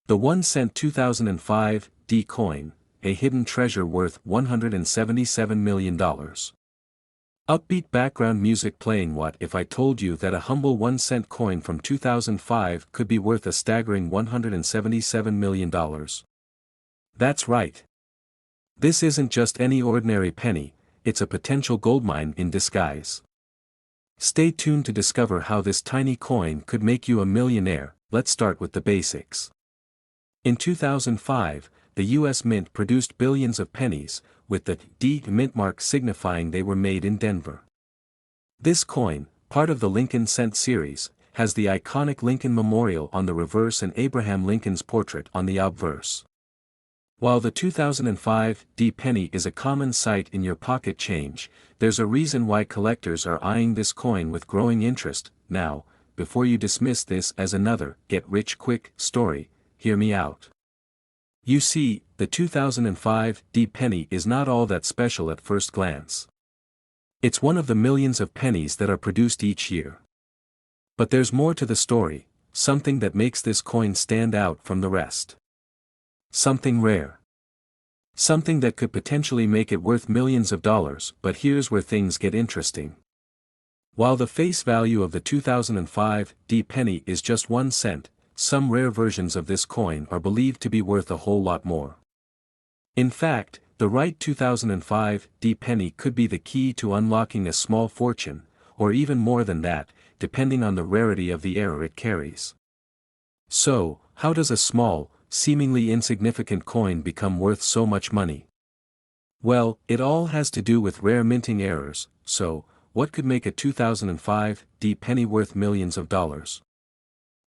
The 1 cent 2005 D coin, a hidden treasure worth $177 million. Upbeat background music playing. What if I told you that a humble 1 cent coin from 2005 could be worth a staggering $177 million? That's right. This isn't just any ordinary penny, it's a potential goldmine in disguise. Stay tuned to discover how this tiny coin could make you a millionaire. Let's start with the basics. In 2005, the U.S. Mint produced billions of pennies, with the D mint mark signifying they were made in Denver. This coin, part of the Lincoln Cent series, has the iconic Lincoln Memorial on the reverse and Abraham Lincoln's portrait on the obverse. While the 2005 D penny is a common sight in your pocket change, there's a reason why collectors are eyeing this coin with growing interest. Now, before you dismiss this as another get-rich-quick story, hear me out. You see, the 2005 D penny is not all that special at first glance. It's one of the millions of pennies that are produced each year. But there's more to the story, something that makes this coin stand out from the rest. Something rare. Something that could potentially make it worth millions of dollars. But here's where things get interesting. While the face value of the 2005 D penny is just 1 cent, some rare versions of this coin are believed to be worth a whole lot more. In fact, the right 2005 D penny could be the key to unlocking a small fortune, or even more than that, depending on the rarity of the error it carries. So, how does a small, seemingly insignificant coin become worth so much money? Well, it all has to do with rare minting errors. So, what could make a 2005 D penny worth millions of dollars?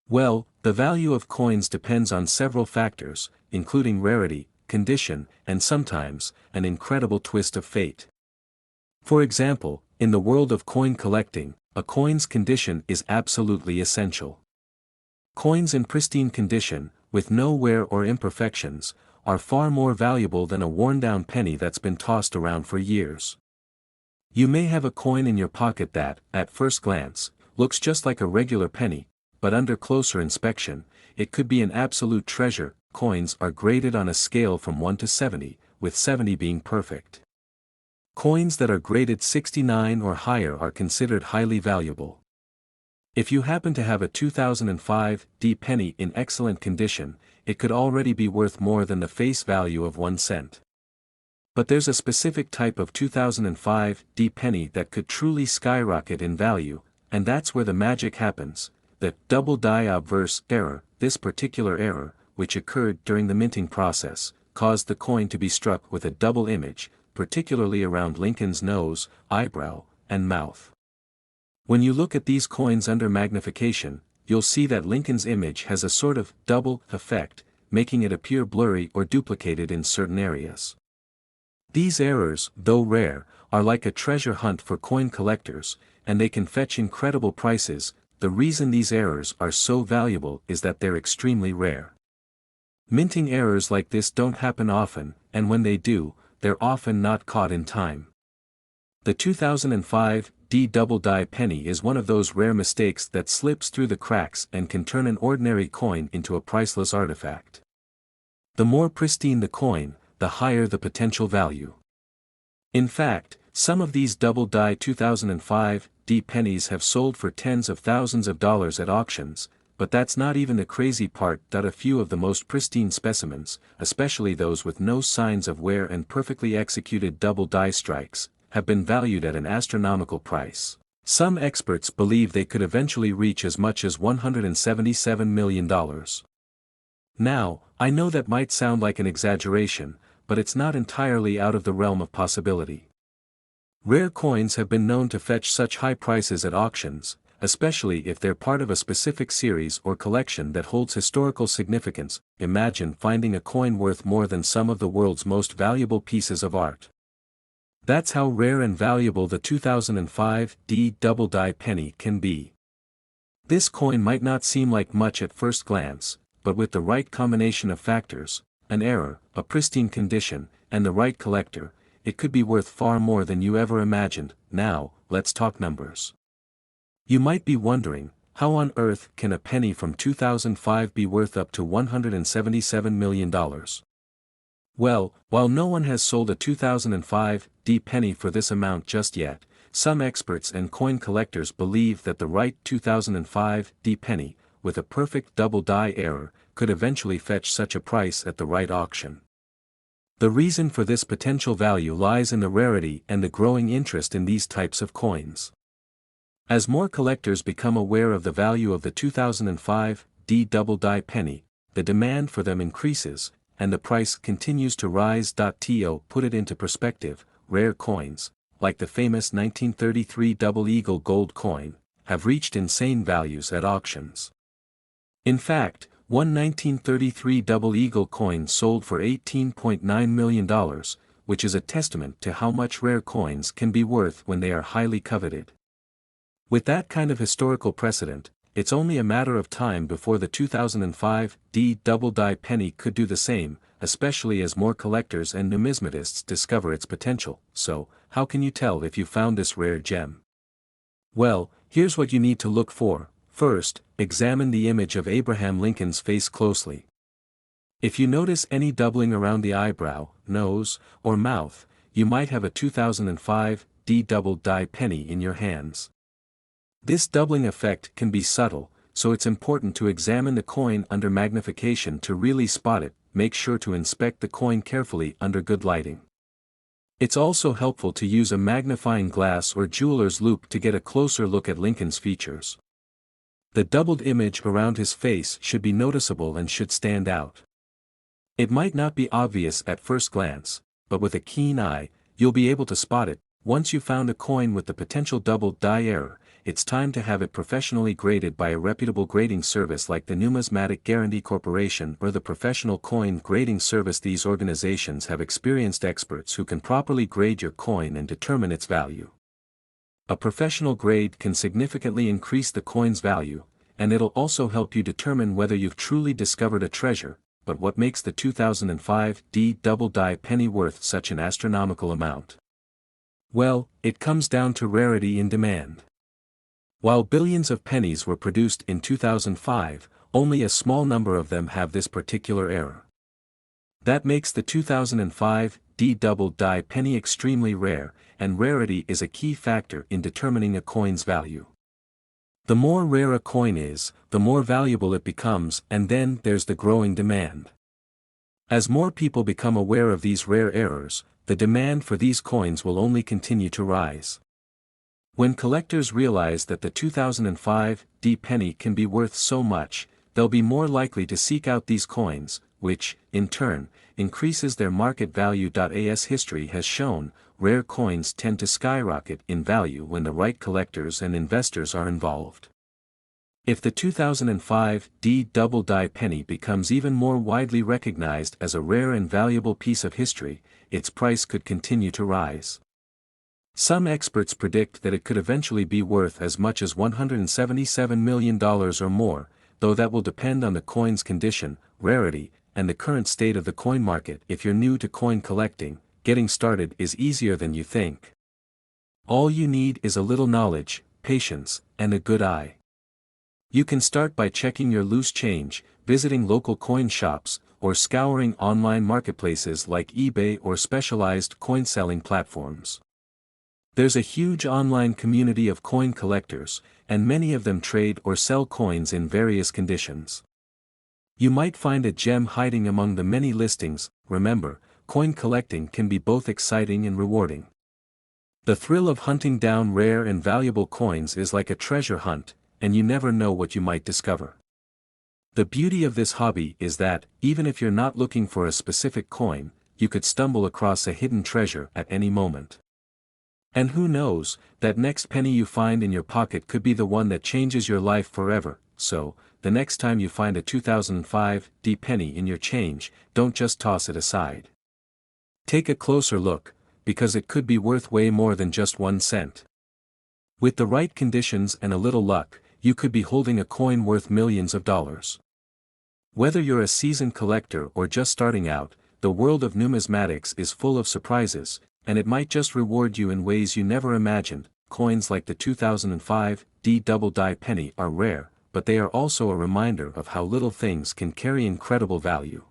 Well, the value of coins depends on several factors, including rarity, condition, and sometimes, an incredible twist of fate. For example, in the world of coin collecting, a coin's condition is absolutely essential. Coins in pristine condition, with no wear or imperfections, are far more valuable than a worn-down penny that's been tossed around for years. You may have a coin in your pocket that, at first glance, looks just like a regular penny, but under closer inspection, it could be an absolute treasure. Coins are graded on a scale from 1 to 70, with 70 being perfect. Coins that are graded 69 or higher are considered highly valuable. If you happen to have a 2005 D penny in excellent condition, it could already be worth more than the face value of 1 cent. But there's a specific type of 2005 D penny that could truly skyrocket in value, and that's where the magic happens, the double die obverse error. This particular error, which occurred during the minting process, caused the coin to be struck with a double image, particularly around Lincoln's nose, eyebrow, and mouth. When you look at these coins under magnification, you'll see that Lincoln's image has a sort of double effect, making it appear blurry or duplicated in certain areas. These errors, though rare, are like a treasure hunt for coin collectors, and they can fetch incredible prices. The reason these errors are so valuable is that they're extremely rare. Minting errors like this don't happen often, and when they do, they're often not caught in time. The 2005 D double die penny is one of those rare mistakes that slips through the cracks and can turn an ordinary coin into a priceless artifact. The more pristine the coin, the higher the potential value. In fact, some of these double die 2005 D pennies have sold for tens of thousands of dollars at auctions, but that's not even the crazy part. A few of the most pristine specimens, especially those with no signs of wear and perfectly executed double die strikes, have been valued at an astronomical price. Some experts believe they could eventually reach as much as $177 million. Now, I know that might sound like an exaggeration, but it's not entirely out of the realm of possibility. Rare coins have been known to fetch such high prices at auctions, especially if they're part of a specific series or collection that holds historical significance. Imagine finding a coin worth more than some of the world's most valuable pieces of art. That's how rare and valuable the 2005 D double die penny can be. This coin might not seem like much at first glance, but with the right combination of factors, an error, a pristine condition, and the right collector, it could be worth far more than you ever imagined. Now, let's talk numbers. You might be wondering, how on earth can a penny from 2005 be worth up to $177 million? Well, while no one has sold a 2005 D penny for this amount just yet, some experts and coin collectors believe that the right 2005 D penny, with a perfect double die error, could eventually fetch such a price at the right auction. The reason for this potential value lies in the rarity and the growing interest in these types of coins. As more collectors become aware of the value of the 2005 D double die penny, the demand for them increases, and the price continues to rise. To put it into perspective, rare coins, like the famous 1933 Double Eagle gold coin, have reached insane values at auctions. In fact, one 1933 Double Eagle coin sold for $18.9 million, which is a testament to how much rare coins can be worth when they are highly coveted. With that kind of historical precedent, it's only a matter of time before the 2005 D double die penny could do the same, especially as more collectors and numismatists discover its potential. So, how can you tell if you found this rare gem? Well, here's what you need to look for. First, examine the image of Abraham Lincoln's face closely. If you notice any doubling around the eyebrow, nose, or mouth, you might have a 2005 D double die penny in your hands. This doubling effect can be subtle, so it's important to examine the coin under magnification to really spot it. Make sure to inspect the coin carefully under good lighting. It's also helpful to use a magnifying glass or jeweler's loupe to get a closer look at Lincoln's features. The doubled image around his face should be noticeable and should stand out. It might not be obvious at first glance, but with a keen eye, you'll be able to spot it. Once you've found a coin with the potential double die error, it's time to have it professionally graded by a reputable grading service like the Numismatic Guarantee Corporation or the Professional Coin Grading Service. These organizations have experienced experts who can properly grade your coin and determine its value. A professional grade can significantly increase the coin's value, and it'll also help you determine whether you've truly discovered a treasure. But what makes the 2005 D double die penny worth such an astronomical amount? Well, it comes down to rarity in demand. While billions of pennies were produced in 2005, only a small number of them have this particular error. That makes the 2005 D double die penny extremely rare, and rarity is a key factor in determining a coin's value. The more rare a coin is, the more valuable it becomes, and then there's the growing demand. As more people become aware of these rare errors, the demand for these coins will only continue to rise. When collectors realize that the 2005 D penny can be worth so much, they'll be more likely to seek out these coins, which, in turn, increases their market value. As history has shown, rare coins tend to skyrocket in value when the right collectors and investors are involved. If the 2005 D double die penny becomes even more widely recognized as a rare and valuable piece of history, its price could continue to rise. Some experts predict that it could eventually be worth as much as $177 million or more, though that will depend on the coin's condition, rarity, and the current state of the coin market. If you're new to coin collecting, getting started is easier than you think. All you need is a little knowledge, patience, and a good eye. You can start by checking your loose change, visiting local coin shops, or scouring online marketplaces like eBay or specialized coin selling platforms. There's a huge online community of coin collectors, and many of them trade or sell coins in various conditions. You might find a gem hiding among the many listings. Remember, coin collecting can be both exciting and rewarding. The thrill of hunting down rare and valuable coins is like a treasure hunt, and you never know what you might discover. The beauty of this hobby is that, even if you're not looking for a specific coin, you could stumble across a hidden treasure at any moment. And who knows, that next penny you find in your pocket could be the one that changes your life forever. So, the next time you find a 2005 D penny in your change, don't just toss it aside. Take a closer look, because it could be worth way more than just 1 cent. With the right conditions and a little luck, you could be holding a coin worth millions of dollars. Whether you're a seasoned collector or just starting out, the world of numismatics is full of surprises, and it might just reward you in ways you never imagined. Coins like the 2005 D double die penny are rare, but they are also a reminder of how little things can carry incredible value.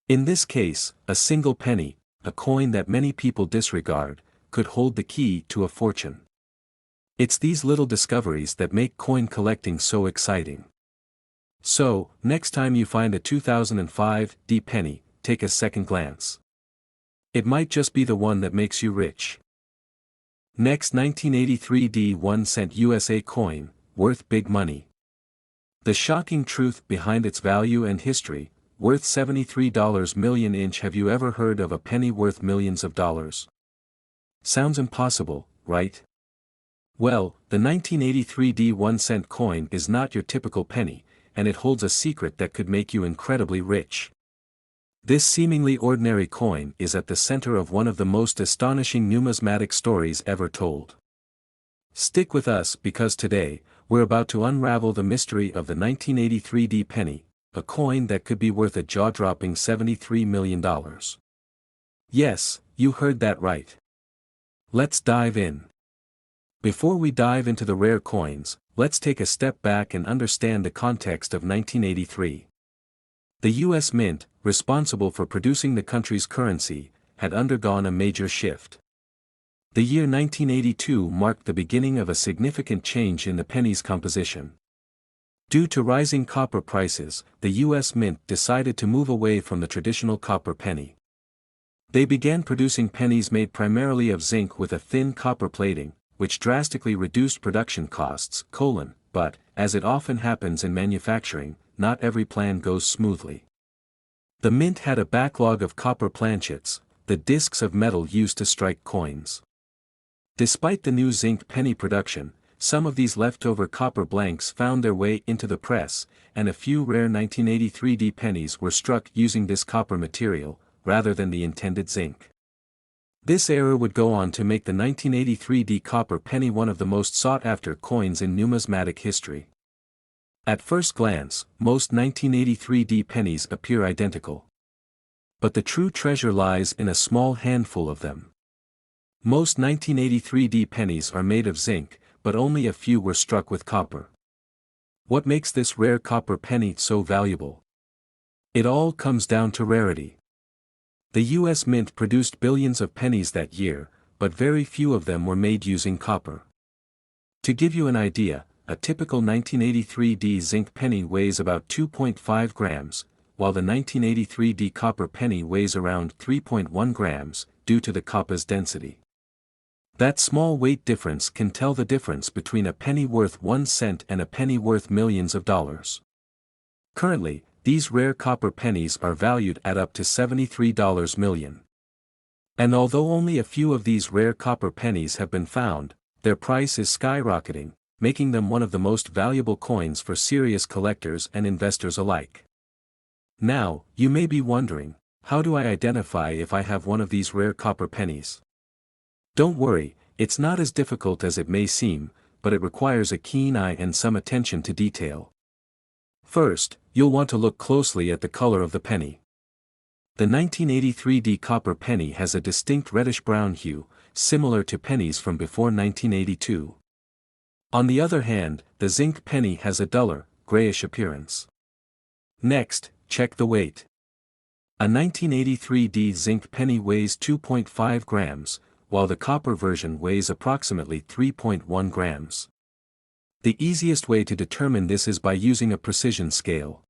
In this case, a single penny, a coin that many people disregard, could hold the key to a fortune. It's these little discoveries that make coin collecting so exciting. So, next time you find a 2005 D penny, take a second glance. It might just be the one that makes you rich. Next, 1983 D 1-cent USA coin, worth big money. The shocking truth behind its value and history, worth $73 million. Have you ever heard of a penny worth millions of dollars? Sounds impossible, right? Well, the 1983 D 1-cent coin is not your typical penny, and it holds a secret that could make you incredibly rich. This seemingly ordinary coin is at the center of one of the most astonishing numismatic stories ever told. Stick with us because today, we're about to unravel the mystery of the 1983 D penny, a coin that could be worth a jaw-dropping $73 million. Yes, you heard that right. Let's dive in. Before we dive into the rare coins, let's take a step back and understand the context of 1983. The U.S. Mint, responsible for producing the country's currency, had undergone a major shift. The year 1982 marked the beginning of a significant change in the penny's composition. Due to rising copper prices, the U.S. Mint decided to move away from the traditional copper penny. They began producing pennies made primarily of zinc with a thin copper plating, which drastically reduced production costs, but, as it often happens in manufacturing, not every plan goes smoothly. The mint had a backlog of copper planchets, the discs of metal used to strike coins. Despite the new zinc penny production, some of these leftover copper blanks found their way into the press, and a few rare 1983 D pennies were struck using this copper material, rather than the intended zinc. This error would go on to make the 1983 D copper penny one of the most sought-after coins in numismatic history. At first glance, most 1983 D pennies appear identical. But the true treasure lies in a small handful of them. Most 1983 D pennies are made of zinc, but only a few were struck with copper. What makes this rare copper penny so valuable? It all comes down to rarity. The U.S. Mint produced billions of pennies that year, but very few of them were made using copper. To give you an idea, a typical 1983 D zinc penny weighs about 2.5 grams, while the 1983 D copper penny weighs around 3.1 grams, due to the copper's density. That small weight difference can tell the difference between a penny worth 1 cent and a penny worth millions of dollars. Currently, these rare copper pennies are valued at up to $73 million. And although only a few of these rare copper pennies have been found, their price is skyrocketing, making them one of the most valuable coins for serious collectors and investors alike. Now, you may be wondering, how do I identify if I have one of these rare copper pennies? Don't worry, it's not as difficult as it may seem, but it requires a keen eye and some attention to detail. First, you'll want to look closely at the color of the penny. The 1983 D copper penny has a distinct reddish-brown hue, similar to pennies from before 1982. On the other hand, the zinc penny has a duller, grayish appearance. Next, check the weight. A 1983 D zinc penny weighs 2.5 grams, while the copper version weighs approximately 3.1 grams. The easiest way to determine this is by using a precision scale.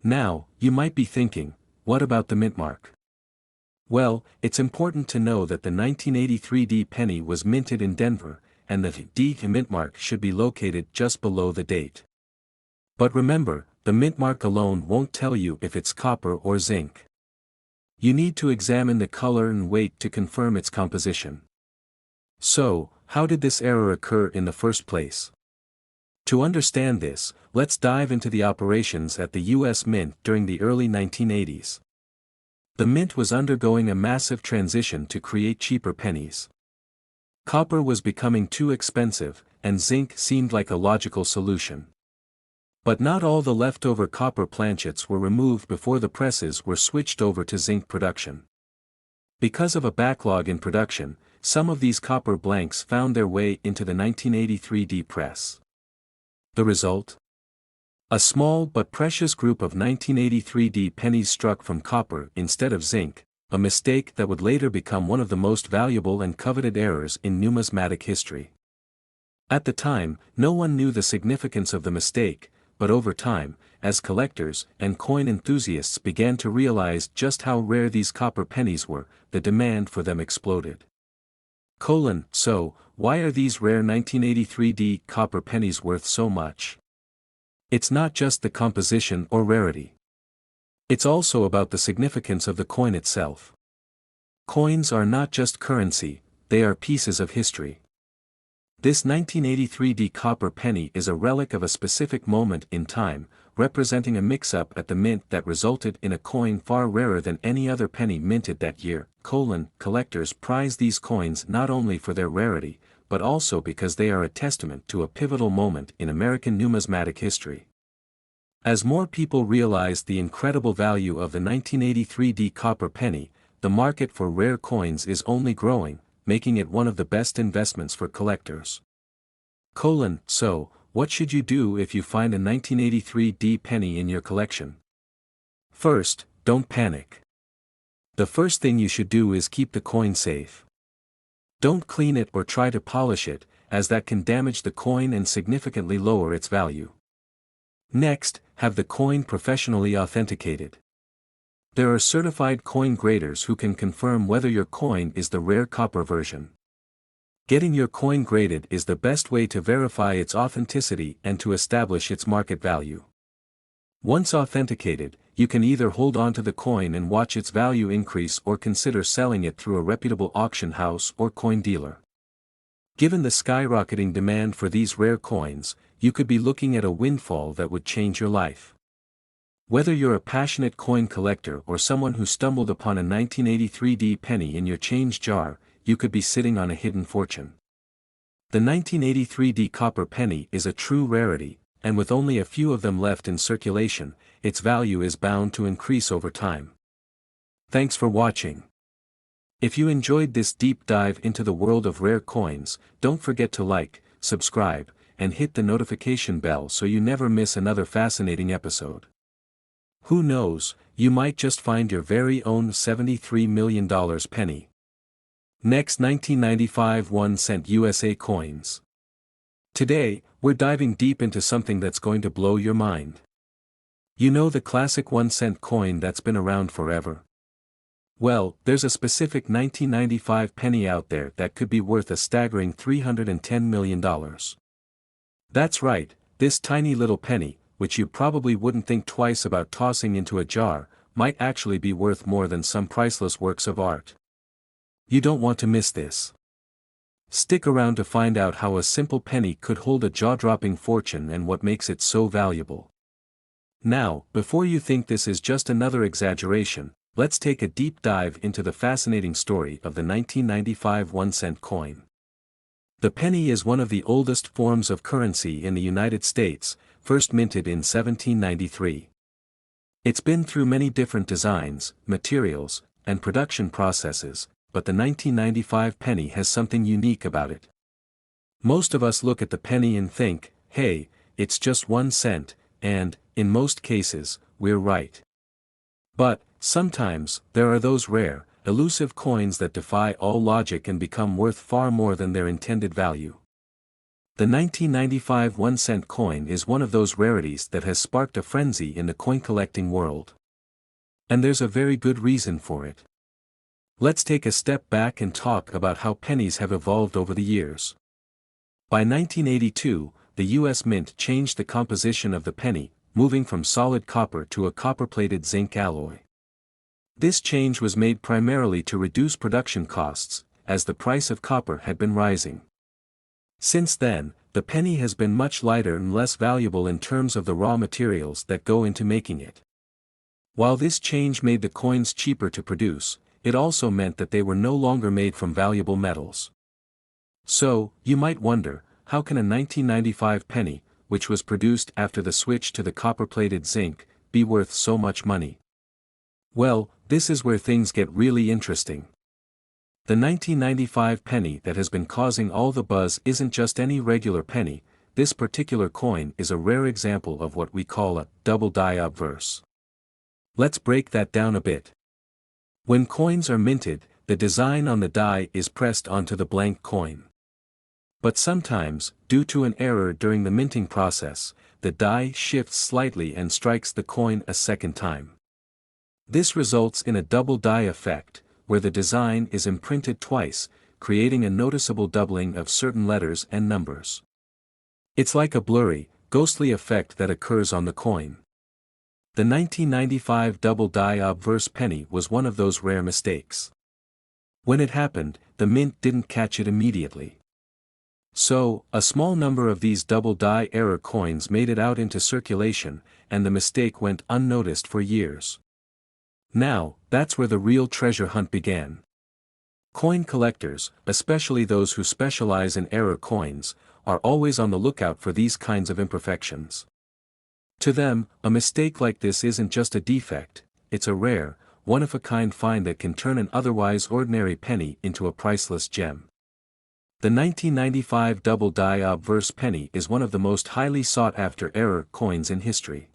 Now, you might be thinking, what about the mint mark? Well, it's important to know that the 1983 D penny was minted in Denver, and the D mint mark should be located just below the date. But remember, the mint mark alone won't tell you if it's copper or zinc. You need to examine the color and weight to confirm its composition. So, how did this error occur in the first place? To understand this, let's dive into the operations at the U.S. Mint during the early 1980s. The mint was undergoing a massive transition to create cheaper pennies. Copper was becoming too expensive, and zinc seemed like a logical solution. But not all the leftover copper planchets were removed before the presses were switched over to zinc production. Because of a backlog in production, some of these copper blanks found their way into the 1983 press. The result? A small but precious group of 1983 pennies struck from copper instead of zinc, a mistake that would later become one of the most valuable and coveted errors in numismatic history. At the time, no one knew the significance of the mistake, but over time, as collectors and coin enthusiasts began to realize just how rare these copper pennies were, the demand for them exploded. So, why are these rare 1983 copper pennies worth so much? It's not just the composition or rarity. It's also about the significance of the coin itself. Coins are not just currency, they are pieces of history. This 1983 copper penny is a relic of a specific moment in time, representing a mix-up at the mint that resulted in a coin far rarer than any other penny minted that year. Collectors prize these coins not only for their rarity, but also because they are a testament to a pivotal moment in American numismatic history. As more people realized the incredible value of the 1983 copper penny, the market for rare coins is only growing, making it one of the best investments for collectors. So, what should you do if you find a 1983 penny in your collection? First, don't panic. The first thing you should do is keep the coin safe. Don't clean it or try to polish it, as that can damage the coin and significantly lower its value. Next, have the coin professionally authenticated. There are certified coin graders who can confirm whether your coin is the rare copper version. Getting your coin graded is the best way to verify its authenticity and to establish its market value. Once authenticated, you can either hold on to the coin and watch its value increase or consider selling it through a reputable auction house or coin dealer. Given the skyrocketing demand for these rare coins, you could be looking at a windfall that would change your life. Whether you're a passionate coin collector or someone who stumbled upon a 1983 penny in your change jar, you could be sitting on a hidden fortune. The 1983 copper penny is a true rarity, and with only a few of them left in circulation, its value is bound to increase over time. Thanks for watching. If you enjoyed this deep dive into the world of rare coins, don't forget to like, subscribe, and hit the notification bell so you never miss another fascinating episode. Who knows, you might just find your very own $73 million penny. Next, 1995 1-cent USA coins. Today, we're diving deep into something that's going to blow your mind. You know the classic 1-cent coin that's been around forever? Well, there's a specific 1995 penny out there that could be worth a staggering $310 million. That's right, this tiny little penny, which you probably wouldn't think twice about tossing into a jar, might actually be worth more than some priceless works of art. You don't want to miss this. Stick around to find out how a simple penny could hold a jaw-dropping fortune and what makes it so valuable. Now, before you think this is just another exaggeration, let's take a deep dive into the fascinating story of the 1995 1-cent coin. The penny is one of the oldest forms of currency in the United States, first minted in 1793. It's been through many different designs, materials, and production processes, but the 1995 penny has something unique about it. Most of us look at the penny and think, hey, it's just 1 cent, and, in most cases, we're right. But, sometimes, there are those rare, elusive coins that defy all logic and become worth far more than their intended value. The 1995 1-cent coin is one of those rarities that has sparked a frenzy in the coin collecting world. And there's a very good reason for it. Let's take a step back and talk about how pennies have evolved over the years. By 1982, the U.S. Mint changed the composition of the penny, moving from solid copper to a copper-plated zinc alloy. This change was made primarily to reduce production costs, as the price of copper had been rising. Since then, the penny has been much lighter and less valuable in terms of the raw materials that go into making it. While this change made the coins cheaper to produce, it also meant that they were no longer made from valuable metals. So, you might wonder, how can a 1995 penny, which was produced after the switch to the copper-plated zinc, be worth so much money? Well, this is where things get really interesting. The 1995 penny that has been causing all the buzz isn't just any regular penny. This particular coin is a rare example of what we call a double die obverse. Let's break that down a bit. When coins are minted, the design on the die is pressed onto the blank coin. But sometimes, due to an error during the minting process, the die shifts slightly and strikes the coin a second time. This results in a double die effect, where the design is imprinted twice, creating a noticeable doubling of certain letters and numbers. It's like a blurry, ghostly effect that occurs on the coin. The 1995 double die obverse penny was one of those rare mistakes. When it happened, the mint didn't catch it immediately. So, a small number of these double die error coins made it out into circulation, and the mistake went unnoticed for years. Now, that's where the real treasure hunt began. Coin collectors, especially those who specialize in error coins, are always on the lookout for these kinds of imperfections. To them, a mistake like this isn't just a defect, it's a rare, one-of-a-kind find that can turn an otherwise ordinary penny into a priceless gem. The 1995 double die obverse penny is one of the most highly sought-after error coins in history.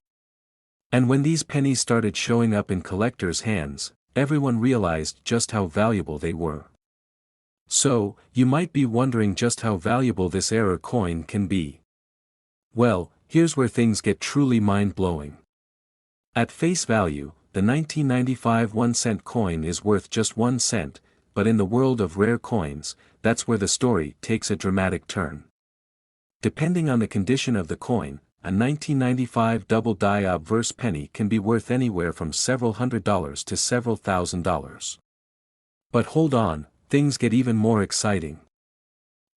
And when these pennies started showing up in collectors' hands, everyone realized just how valuable they were. So, you might be wondering just how valuable this error coin can be. Well, here's where things get truly mind-blowing. At face value, the 1995 1-cent coin is worth just 1 cent, but in the world of rare coins, that's where the story takes a dramatic turn. Depending on the condition of the coin, a 1995 double die obverse penny can be worth anywhere from several $100s to several $1,000s. But hold on, things get even more exciting.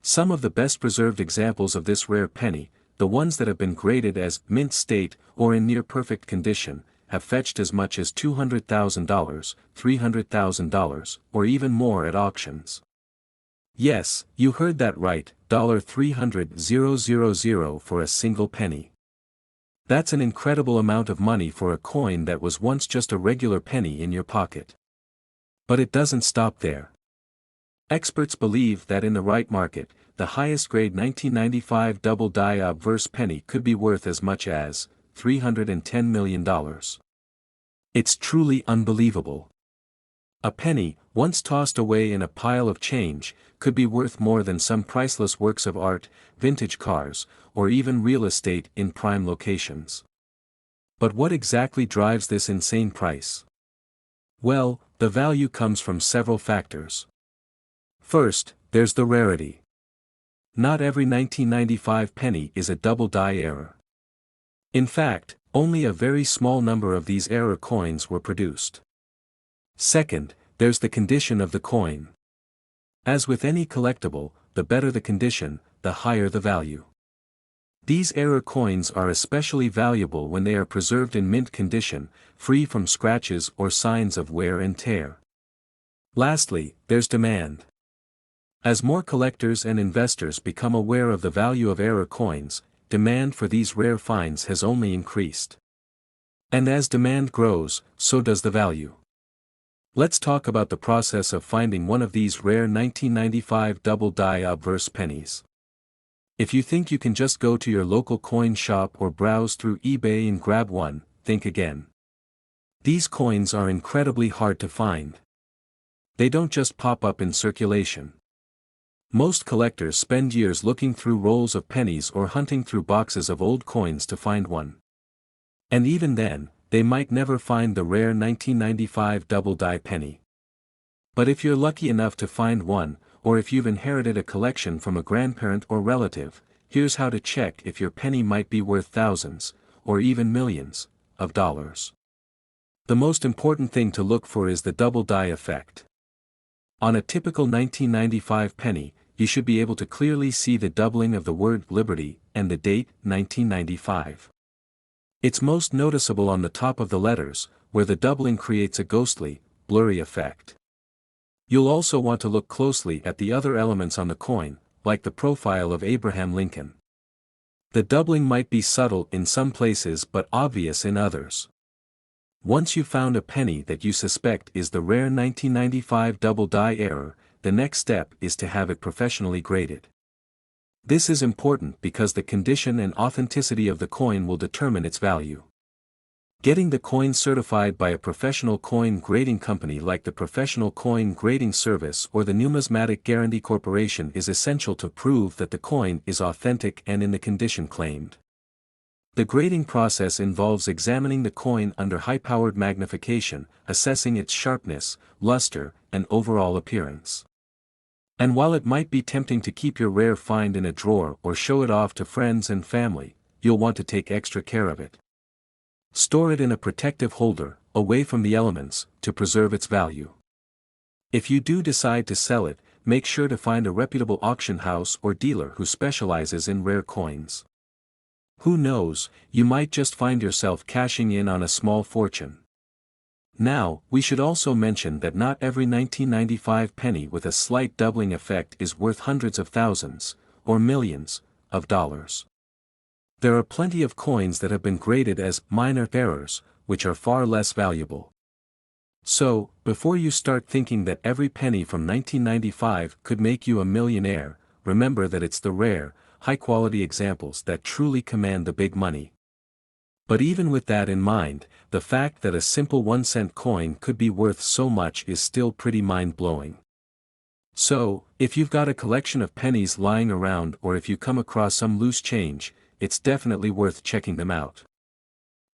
Some of the best preserved examples of this rare penny, the ones that have been graded as mint state or in near perfect condition, have fetched as much as $200,000, $300,000, or even more at auctions. Yes, you heard that right, $300,000 for a single penny. That's an incredible amount of money for a coin that was once just a regular penny in your pocket. But it doesn't stop there. Experts believe that in the right market, the highest grade 1995 double die obverse penny could be worth as much as $310 million. It's truly unbelievable. A penny, once tossed away in a pile of change, could be worth more than some priceless works of art, vintage cars, or even real estate in prime locations. But what exactly drives this insane price? Well, the value comes from several factors. First, there's the rarity. Not every 1995 penny is a double die error. In fact, only a very small number of these error coins were produced. Second, there's the condition of the coin. As with any collectible, the better the condition, the higher the value. These error coins are especially valuable when they are preserved in mint condition, free from scratches or signs of wear and tear. Lastly, there's demand. As more collectors and investors become aware of the value of error coins, demand for these rare finds has only increased. And as demand grows, so does the value. Let's talk about the process of finding one of these rare 1995 double die obverse pennies. If you think you can just go to your local coin shop or browse through eBay and grab one, think again. These coins are incredibly hard to find. They don't just pop up in circulation. Most collectors spend years looking through rolls of pennies or hunting through boxes of old coins to find one. And even then, they might never find the rare 1995 double die penny. But if you're lucky enough to find one, or if you've inherited a collection from a grandparent or relative, here's how to check if your penny might be worth thousands, or even millions, of dollars. The most important thing to look for is the double die effect. On a typical 1995 penny, you should be able to clearly see the doubling of the word Liberty and the date 1995. It's most noticeable on the top of the letters, where the doubling creates a ghostly, blurry effect. You'll also want to look closely at the other elements on the coin, like the profile of Abraham Lincoln. The doubling might be subtle in some places but obvious in others. Once you've found a penny that you suspect is the rare 1995 double die error, the next step is to have it professionally graded. This is important because the condition and authenticity of the coin will determine its value. Getting the coin certified by a professional coin grading company like the Professional Coin Grading Service or the Numismatic Guarantee Corporation is essential to prove that the coin is authentic and in the condition claimed. The grading process involves examining the coin under high-powered magnification, assessing its sharpness, luster, and overall appearance. And while it might be tempting to keep your rare find in a drawer or show it off to friends and family, you'll want to take extra care of it. Store it in a protective holder, away from the elements, to preserve its value. If you do decide to sell it, make sure to find a reputable auction house or dealer who specializes in rare coins. Who knows, you might just find yourself cashing in on a small fortune. Now, we should also mention that not every 1995 penny with a slight doubling effect is worth hundreds of thousands, or millions, of dollars. There are plenty of coins that have been graded as minor errors, which are far less valuable. So, before you start thinking that every penny from 1995 could make you a millionaire, remember that it's the rare, high-quality examples that truly command the big money. But even with that in mind, the fact that a simple 1-cent coin could be worth so much is still pretty mind-blowing. So, if you've got a collection of pennies lying around or if you come across some loose change, it's definitely worth checking them out.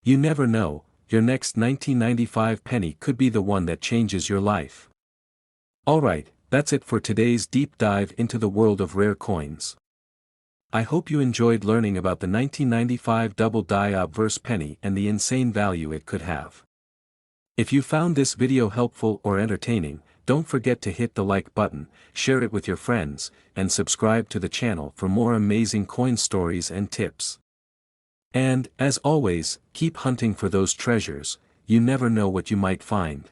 You never know, your next 1995 penny could be the one that changes your life. Alright, that's it for today's deep dive into the world of rare coins. I hope you enjoyed learning about the 1995 double-die obverse penny and the insane value it could have. If you found this video helpful or entertaining, don't forget to hit the like button, share it with your friends, and subscribe to the channel for more amazing coin stories and tips. And, as always, keep hunting for those treasures, you never know what you might find.